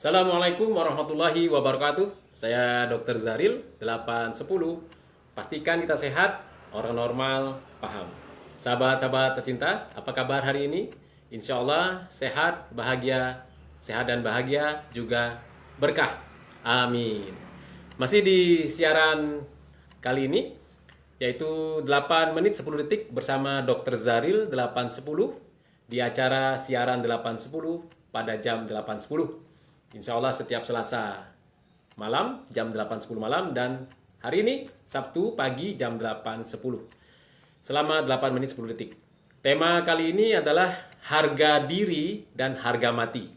Assalamualaikum warahmatullahi wabarakatuh. Saya Dr. Zaril 810. Pastikan kita sehat, orang normal paham. Sahabat-sahabat tercinta, apa kabar hari ini? Insya Allah sehat, bahagia, sehat dan bahagia juga berkah. Amin. Masih di siaran kali ini, yaitu 8 menit 10 detik bersama Dr. Zaril 810 di acara siaran 810 pada jam 8.10. Insya Allah setiap Selasa malam jam 8.10 malam dan hari ini Sabtu pagi jam 8.10. Selama 8 menit 10 detik. Tema kali ini adalah harga diri dan harga mati.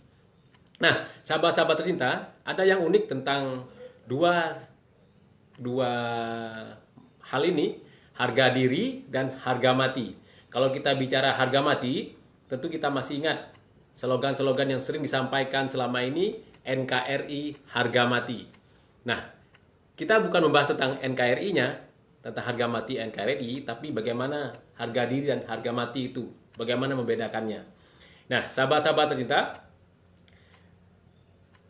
Nah, sahabat-sahabat tercinta, ada yang unik tentang dua hal ini, harga diri dan harga mati. Kalau kita bicara harga mati, tentu kita masih ingat slogan-slogan yang sering disampaikan selama ini, NKRI harga mati. Nah, kita bukan membahas tentang NKRI-nya, tentang harga mati NKRI, tapi bagaimana harga diri dan harga mati itu, bagaimana membedakannya. Nah, sahabat-sahabat tercinta,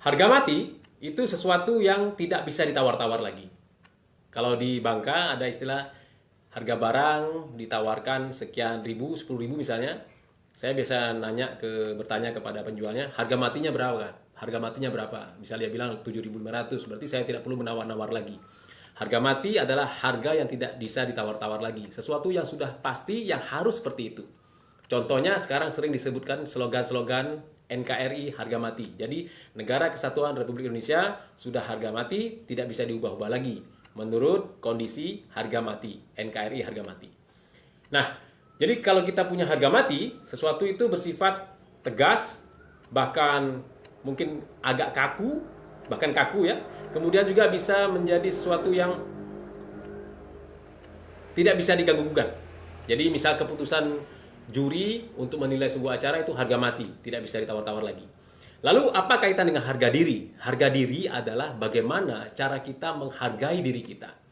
harga mati itu sesuatu yang tidak bisa ditawar-tawar lagi. Kalau di Bangka ada istilah harga barang ditawarkan sekian ribu, 10.000 misalnya. Saya biasa bertanya kepada penjualnya, harga matinya berapa? Harga matinya berapa? Misalnya dia bilang 7.500, berarti saya tidak perlu menawar-nawar lagi. Harga mati adalah harga yang tidak bisa ditawar-tawar lagi. Sesuatu yang sudah pasti, yang harus seperti itu. Contohnya sekarang sering disebutkan slogan-slogan NKRI harga mati. Jadi Negara Kesatuan Republik Indonesia sudah harga mati, tidak bisa diubah-ubah lagi. Menurut kondisi harga mati, NKRI harga mati. Nah, jadi kalau kita punya harga mati, sesuatu itu bersifat tegas, bahkan mungkin agak kaku, bahkan kaku ya. Kemudian juga bisa menjadi sesuatu yang tidak bisa diganggu-gugat. Jadi misal keputusan juri untuk menilai sebuah acara itu harga mati, tidak bisa ditawar-tawar lagi. Lalu apa kaitan dengan harga diri? Harga diri adalah bagaimana cara kita menghargai diri kita.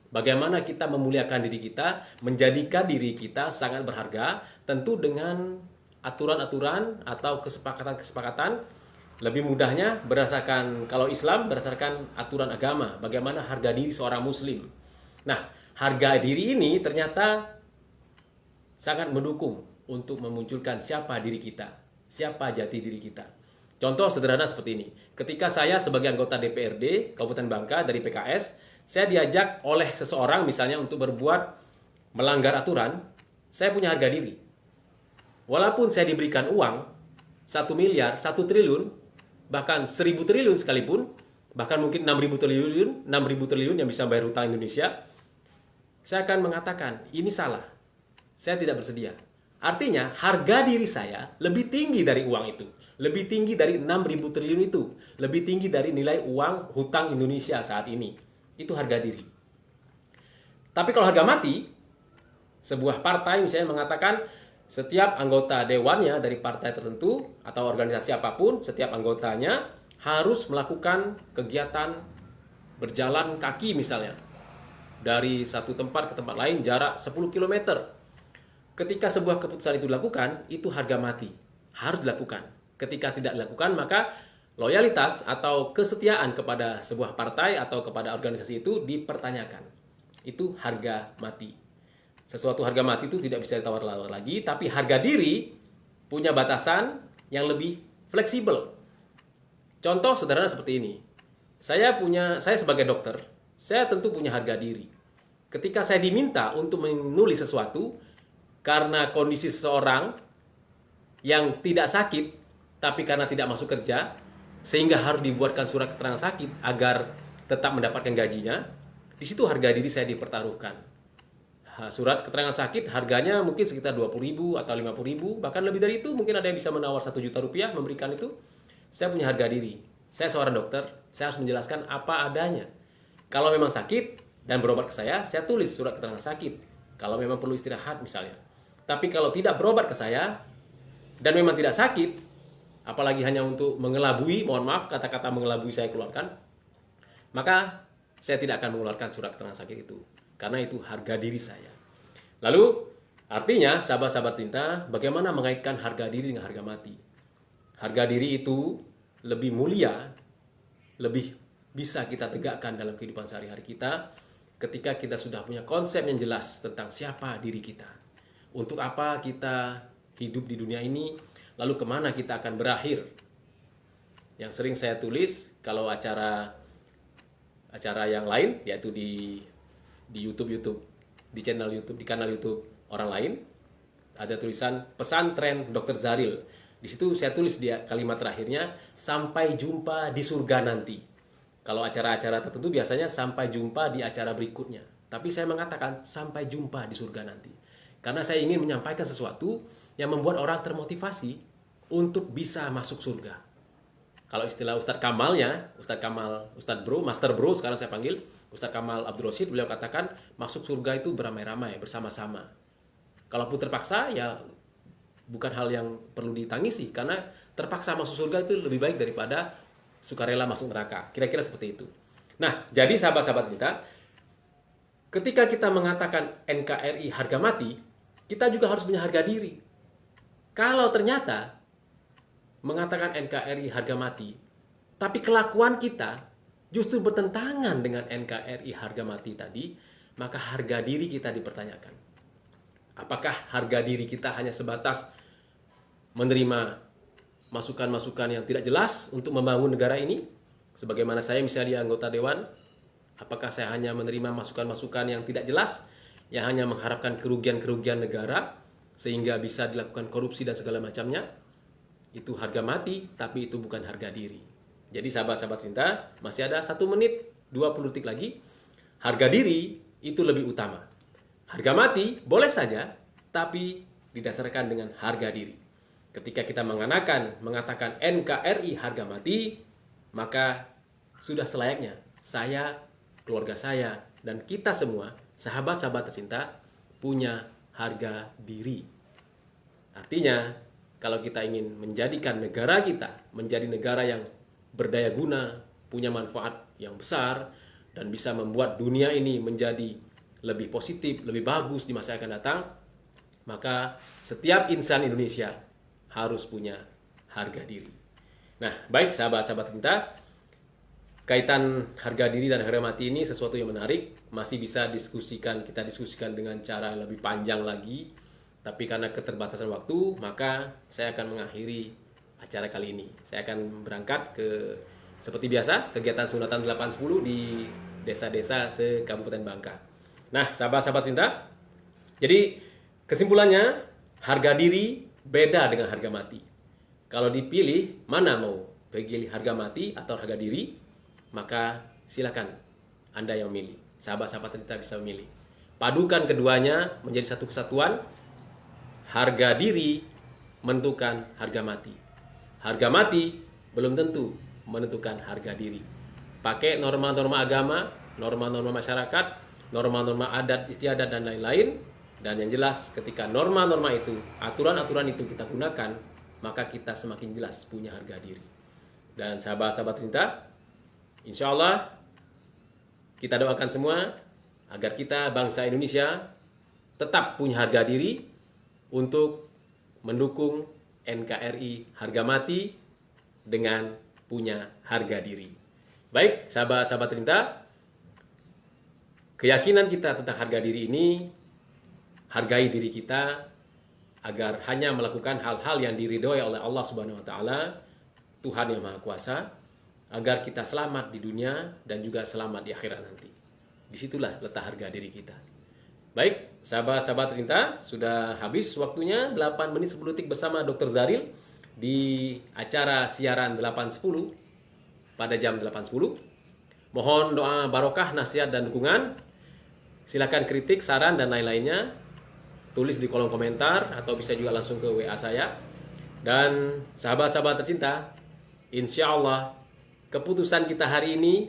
Bagaimana kita memuliakan diri kita, menjadikan diri kita sangat berharga, tentu dengan aturan-aturan atau kesepakatan-kesepakatan. Lebih mudahnya berdasarkan, kalau Islam berdasarkan aturan agama, bagaimana harga diri seorang muslim. Nah, harga diri ini ternyata sangat mendukung untuk memunculkan siapa diri kita, siapa jati diri kita. Contoh sederhana seperti ini. Ketika saya sebagai anggota DPRD Kabupaten Bangka dari PKS, saya diajak oleh seseorang misalnya untuk melanggar aturan, saya punya harga diri. Walaupun saya diberikan uang 1 miliar, 1 triliun, bahkan 1.000 triliun sekalipun, bahkan mungkin 6.000 triliun yang bisa bayar hutang Indonesia, saya akan mengatakan, ini salah. Saya tidak bersedia. Artinya, harga diri saya lebih tinggi dari uang itu. Lebih tinggi dari 6.000 triliun itu. Lebih tinggi dari nilai uang hutang Indonesia saat ini. Itu harga diri. Tapi kalau harga mati, sebuah partai misalnya mengatakan setiap anggota dewannya dari partai tertentu atau organisasi apapun, setiap anggotanya harus melakukan kegiatan berjalan kaki misalnya. Dari satu tempat ke tempat lain jarak 10 km. Ketika sebuah keputusan itu dilakukan, itu harga mati. Harus dilakukan. Ketika tidak dilakukan, maka loyalitas atau kesetiaan kepada sebuah partai atau kepada organisasi itu dipertanyakan. Itu harga mati. Sesuatu harga mati itu tidak bisa ditawar-tawar lagi, tapi harga diri punya batasan yang lebih fleksibel. Contoh sederhana seperti ini. Saya sebagai dokter, saya tentu punya harga diri. Ketika saya diminta untuk menulis sesuatu karena kondisi seseorang yang tidak sakit, tapi karena tidak masuk kerja, sehingga harus dibuatkan surat keterangan sakit agar tetap mendapatkan gajinya, di situ harga diri saya dipertaruhkan. Surat keterangan sakit harganya mungkin sekitar 20.000 atau 50.000, bahkan lebih dari itu, mungkin ada yang bisa menawar 1 juta rupiah memberikan itu. Saya punya harga diri. Saya seorang dokter, saya harus menjelaskan apa adanya. Kalau memang sakit dan berobat ke saya tulis surat keterangan sakit. Kalau memang perlu istirahat misalnya. Tapi kalau tidak berobat ke saya dan memang tidak sakit, apalagi hanya untuk mengelabui, mohon maaf kata-kata mengelabui saya keluarkan, maka saya tidak akan mengeluarkan surat keterangan sakit itu. Karena itu harga diri saya. Lalu, artinya sahabat-sahabat cinta, bagaimana mengaitkan harga diri dengan harga mati? Harga diri itu lebih mulia, lebih bisa kita tegakkan dalam kehidupan sehari-hari kita ketika kita sudah punya konsep yang jelas tentang siapa diri kita. Untuk apa kita hidup di dunia ini, lalu kemana kita akan berakhir. Yang sering saya tulis kalau acara yang lain, yaitu di YouTube, di channel YouTube, di kanal YouTube orang lain, ada tulisan pesantren Dr. Zaril. Di situ saya tulis dia kalimat terakhirnya, sampai jumpa di surga nanti. Kalau acara-acara tertentu biasanya sampai jumpa di acara berikutnya. Tapi saya mengatakan sampai jumpa di surga nanti. Karena saya ingin menyampaikan sesuatu yang membuat orang termotivasi untuk bisa masuk surga. Kalau istilah Ustadz Kamalnya, Ustadz Bro, Master Bro sekarang saya panggil, Ustadz Kamal Abdul Rosyid, beliau katakan masuk surga itu beramai-ramai, bersama-sama. Kalaupun terpaksa, ya bukan hal yang perlu ditangisi, karena terpaksa masuk surga itu lebih baik daripada sukarela masuk neraka. Kira-kira seperti itu. Nah, jadi sahabat-sahabat kita, ketika kita mengatakan NKRI harga mati, kita juga harus punya harga diri. Kalau ternyata mengatakan NKRI harga mati, tapi kelakuan kita justru bertentangan dengan NKRI harga mati tadi, maka harga diri kita dipertanyakan. Apakah harga diri kita hanya sebatas menerima masukan-masukan yang tidak jelas untuk membangun negara ini? Sebagaimana saya misalnya anggota dewan, apakah saya hanya menerima masukan-masukan yang tidak jelas, yang hanya mengharapkan kerugian-kerugian negara, sehingga bisa dilakukan korupsi dan segala macamnya? Itu harga mati, tapi itu bukan harga diri. Jadi sahabat-sahabat cinta, masih ada 1 menit 20 detik lagi. Harga diri itu lebih utama. Harga mati boleh saja, tapi didasarkan dengan harga diri. Ketika kita mengatakan NKRI harga mati, maka sudah selayaknya saya, keluarga saya, dan kita semua, sahabat-sahabat tercinta, punya harga diri. Artinya, kalau kita ingin menjadikan negara kita menjadi negara yang berdaya guna, punya manfaat yang besar, dan bisa membuat dunia ini menjadi lebih positif, lebih bagus di masa yang akan datang, maka setiap insan Indonesia harus punya harga diri. Nah, baik sahabat-sahabat kita, kaitan harga diri dan harga mati ini sesuatu yang menarik, masih bisa kita diskusikan dengan cara yang lebih panjang lagi, tapi karena keterbatasan waktu, maka saya akan mengakhiri acara kali ini. Saya akan berangkat seperti biasa, kegiatan sunatan 810 di desa-desa se-Kabupaten Bangka. Nah, sahabat-sahabat cinta, jadi kesimpulannya, harga diri beda dengan harga mati. Kalau dipilih, mana mau pilih harga mati atau harga diri, maka silakan Anda yang milih. Sahabat-sahabat cinta bisa memilih. Padukan keduanya menjadi satu kesatuan. Harga diri menentukan harga mati. Harga mati belum tentu menentukan harga diri. Pakai norma-norma agama, norma-norma masyarakat, norma-norma adat istiadat dan lain-lain. Dan yang jelas ketika norma-norma itu, aturan-aturan itu kita gunakan, maka kita semakin jelas punya harga diri. Dan sahabat-sahabat cinta, insya Allah kita doakan semua agar kita bangsa Indonesia tetap punya harga diri untuk mendukung NKRI harga mati dengan punya harga diri. Baik, sahabat-sahabat cinta, keyakinan kita tentang harga diri ini, hargai diri kita agar hanya melakukan hal-hal yang diridhoi oleh Allah Subhanahu wa taala, Tuhan yang Maha Kuasa, agar kita selamat di dunia dan juga selamat di akhirat nanti. Disitulah letak harga diri kita. Baik, sahabat-sahabat tercinta, sudah habis waktunya 8 menit 10 detik bersama Dr. Zaril di acara siaran 810 pada jam 8.10. Mohon doa barokah, nasihat dan dukungan. Silakan kritik, saran dan lain-lainnya tulis di kolom komentar atau bisa juga langsung ke WA saya. Dan sahabat-sahabat tercinta, insya Allah keputusan kita hari ini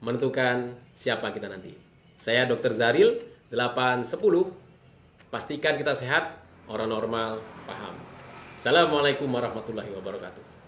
menentukan siapa kita nanti. Saya Dr. Zaril 810. Pastikan kita sehat, orang normal paham. Assalamualaikum warahmatullahi wabarakatuh.